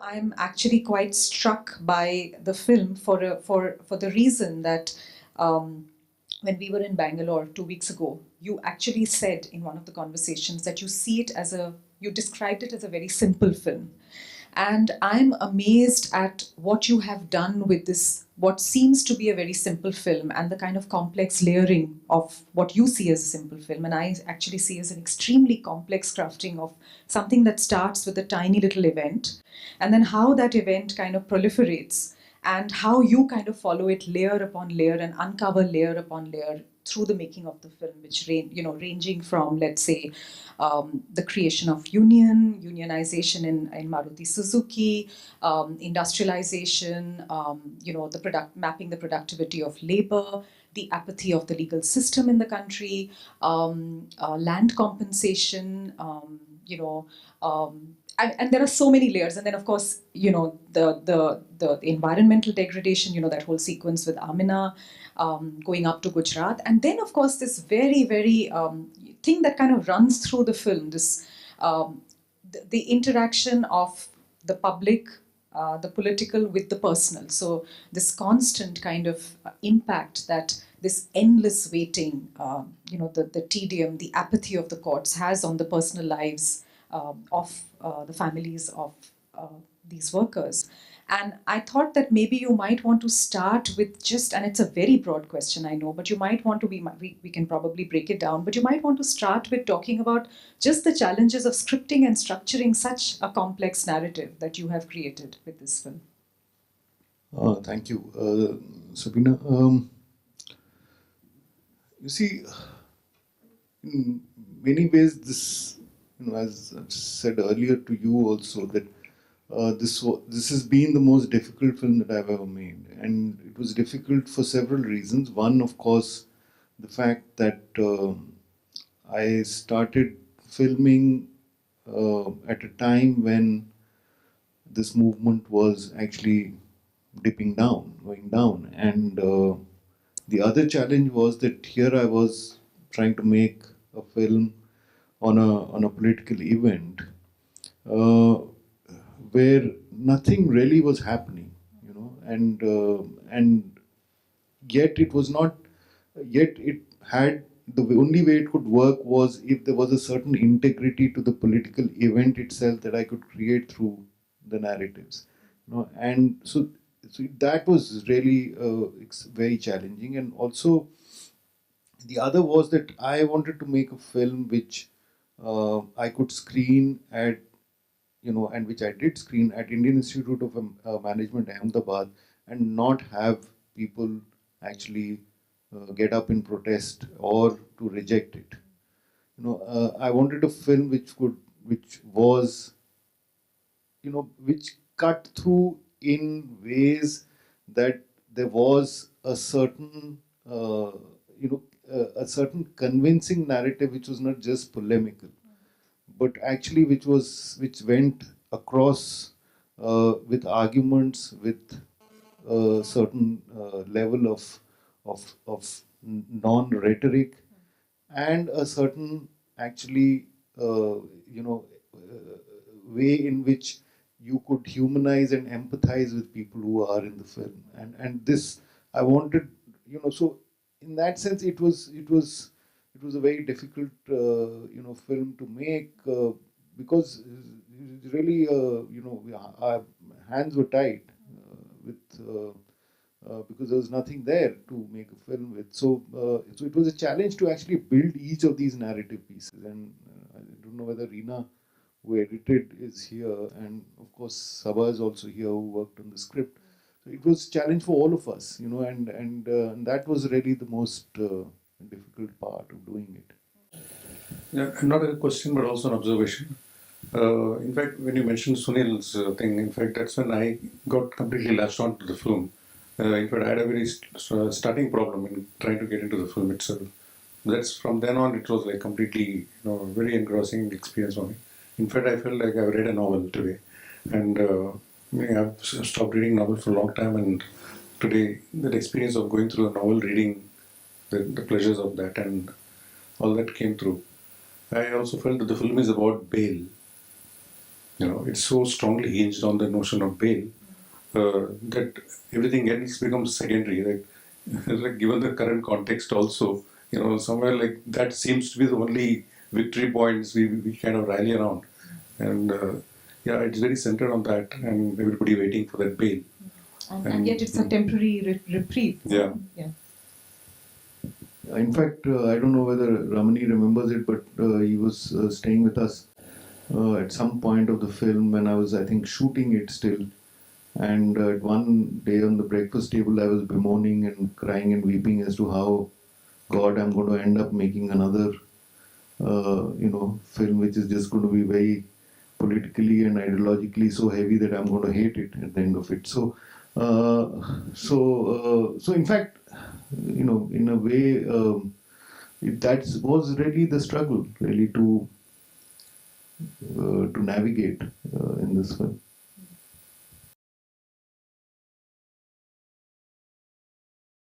I'm actually quite struck by the film for the reason that um, when we were in Bangalore 2 weeks ago, you actually said in one of the conversations that you described it as a very simple film. And I'm amazed at what you have done with this, what seems to be a very simple film, and the kind of complex layering of what you see as a simple film. And I actually see as an extremely complex crafting of something that starts with a tiny little event, and then how that event kind of proliferates, and how you kind of follow it layer upon layer and uncover layer upon layer through the making of the film, which ranging from, let's say, the creation of unionization in Maruti Suzuki, industrialization, mapping the productivity of labor, the apathy of the legal system in the country, land compensation, and there are so many layers. And then, of course, the environmental degradation. That whole sequence with Amina going up to Gujarat, and then, of course, this very, very thing that kind of runs through the film. The interaction of the public, the political with the personal. So this constant kind of impact that this endless waiting, the tedium, the apathy of the courts has on the personal lives of the families of these workers. And I thought that maybe you might want to start with just, and it's a very broad question, I know, but you might want to we can probably break it down, but you might want to start with talking about just the challenges of scripting and structuring such a complex narrative that you have created with this film. Thank you, Sabina. You see, in many ways, this, as I've said earlier to you also, that this has been the most difficult film that I've ever made, and it was difficult for several reasons. One, of course, the fact that I started filming at a time when this movement was actually going down, and the other challenge was that here I was trying to make a film on a political event uh, where nothing really was happening, and yet it was not. Yet it had, the only way it could work was if there was a certain integrity to the political event itself that I could create through the narratives, and so that was really very challenging. And also the other was that I wanted to make a film which I could screen at, and which I did screen at Indian Institute of Management, Ahmedabad, and not have people actually get up in protest or to reject it. I wanted a film which was, which cut through in ways that there was a certain, a certain convincing narrative which was not just polemical, but actually which went across with arguments, with a certain level of non-rhetoric, and a certain actually way in which you could humanize and empathize with people who are in the film. And this I wanted, so in that sense it was a very difficult film to make, because really our hands were tied with because there was nothing there to make a film with. So it was a challenge to actually build each of these narrative pieces. And I don't know whether Reena, who edited, is here, and of course Sabha is also here, who worked on the script. So it was a challenge for all of us, and that was really the most difficult part of doing it. Yeah, not a question, but also an observation. In fact, when you mentioned Sunil's thing, in fact, that's when I got completely latched onto the film. In fact, I had a very starting problem in trying to get into the film itself. That's from then on, it was like completely, very engrossing experience for me. In fact, I felt like I read a novel today, and I've stopped reading novels for a long time, and today that experience of going through a novel, reading the pleasures of that, and all that came through. I also felt that the film is about bail. it's so strongly hinged on the notion of bail that everything else becomes secondary. Like given the current context, also, somewhere like that seems to be the only victory points we kind of rally around, and yeah, it's very centered on that, and everybody waiting for that bail. And yet it's a temporary reprieve. Yeah. Yeah. In fact, I don't know whether Ramani remembers it, but he was staying with us at some point of the film when I was, I think, shooting it still. And one day on the breakfast table, I was bemoaning and crying and weeping as to how, God, I'm going to end up making another, film which is just going to be very politically and ideologically so heavy that I'm going to hate it at the end of it. So in fact, in a way, that was really the struggle, really to navigate in this film.